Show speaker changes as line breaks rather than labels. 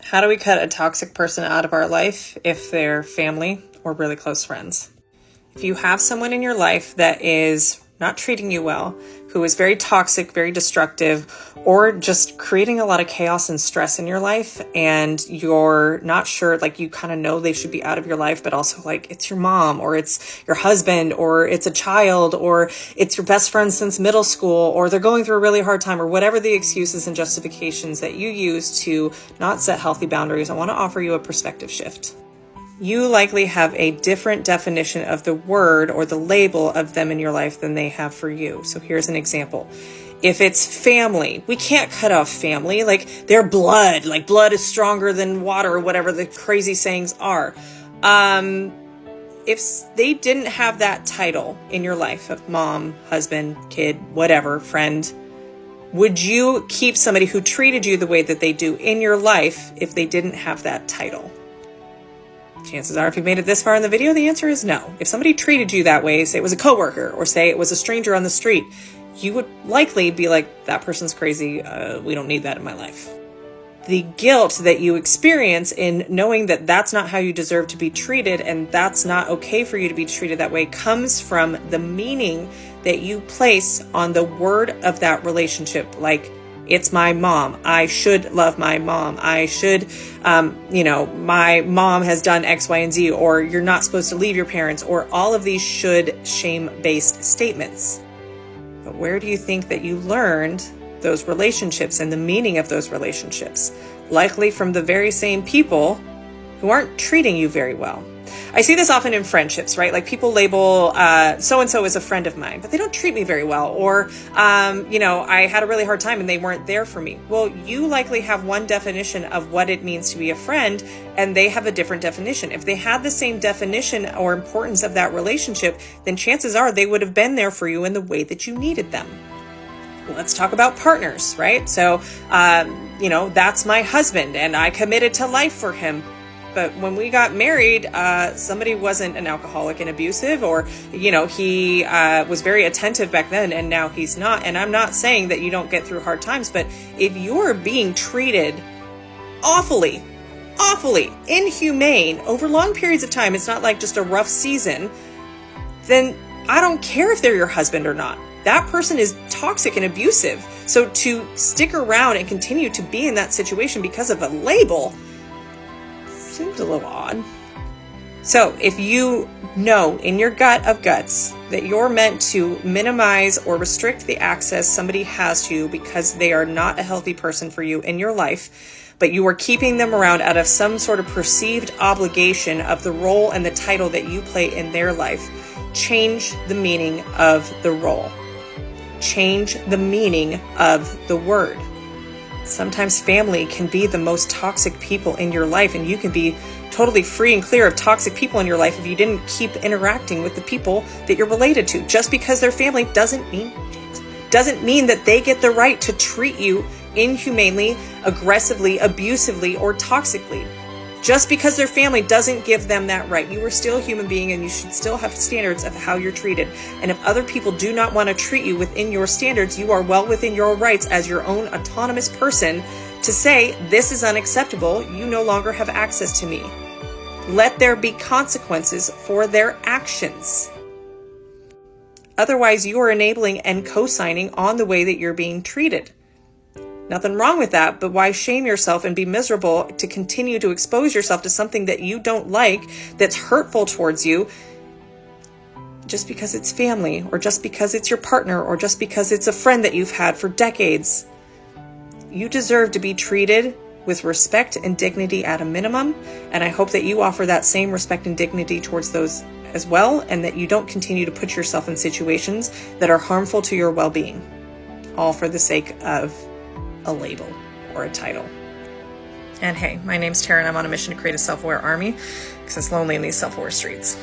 How do we cut a toxic person out of our life if they're family or really close friends? If you have someone in your life that is not treating you well, who is very toxic, very destructive, or just creating a lot of chaos and stress in your life, and you're not sure, like you kind of know they should be out of your life, but also like it's your mom, or it's your husband, or it's a child, or it's your best friend since middle school, or they're going through a really hard time, or whatever the excuses and justifications that you use to not set healthy boundaries, I want to offer you a perspective shift. You likely have a different definition of the word or the label of them in your life than they have for you. So here's an example. If it's family, we can't cut off family. Like they're blood, like blood is stronger than water or whatever the crazy sayings are. If they didn't have that title in your life of mom, husband, kid, whatever, friend, would you keep somebody who treated you the way that they do in your life if they didn't have that title? Chances are, if you've made it this far in the video, the answer is no. If somebody treated you that way, say it was a coworker or say it was a stranger on the street, you would likely be like, that person's crazy. We don't need that in my life. The guilt that you experience in knowing that that's not how you deserve to be treated and that's not okay for you to be treated that way comes from the meaning that you place on the word of that relationship. Like, it's my mom. I should love my mom. I should, my mom has done X, Y, and Z, or you're not supposed to leave your parents, or all of these should shame-based statements. But where do you think that you learned those relationships and the meaning of those relationships? Likely from the very same people who aren't treating you very well. I see this often in friendships, right? Like people label so-and-so as a friend of mine, but they don't treat me very well. Or, I had a really hard time and they weren't there for me. Well, you likely have one definition of what it means to be a friend, and they have a different definition. If they had the same definition or importance of that relationship, then chances are they would have been there for you in the way that you needed them. Let's talk about partners, right? So, that's my husband and I committed to life for him. But when we got married, somebody wasn't an alcoholic and abusive, or, he was very attentive back then and now he's not. And I'm not saying that you don't get through hard times, but if you're being treated awfully, inhumane over long periods of time, it's not like just a rough season, then I don't care if they're your husband or not. That person is toxic and abusive. So to stick around and continue to be in that situation because of a label seems a little odd. So if you know in your gut of guts that you're meant to minimize or restrict the access somebody has to you because they are not a healthy person for you in your life, but you are keeping them around out of some sort of perceived obligation of the role and the title that you play in their life, change the meaning of the role. Change the meaning of the word. Sometimes family can be the most toxic people in your life, and you can be totally free and clear of toxic people in your life if you didn't keep interacting with the people that you're related to. Just because they're family doesn't mean that they get the right to treat you inhumanely, aggressively, abusively, or toxically. Just because they're family doesn't give them that right. You are still a human being and you should still have standards of how you're treated. And if other people do not want to treat you within your standards, you are well within your rights as your own autonomous person to say, this is unacceptable. You no longer have access to me. Let there be consequences for their actions. Otherwise, you are enabling and co-signing on the way that you're being treated. Nothing wrong with that, but why shame yourself and be miserable to continue to expose yourself to something that you don't like, that's hurtful towards you, just because it's family, or just because it's your partner, or just because it's a friend that you've had for decades? You deserve to be treated with respect and dignity at a minimum, and I hope that you offer that same respect and dignity towards those as well, and that you don't continue to put yourself in situations that are harmful to your well-being, all for the sake of a label or a title. And hey, my name's Tara and I'm on a mission to create a self-aware army because it's lonely in these self-aware streets.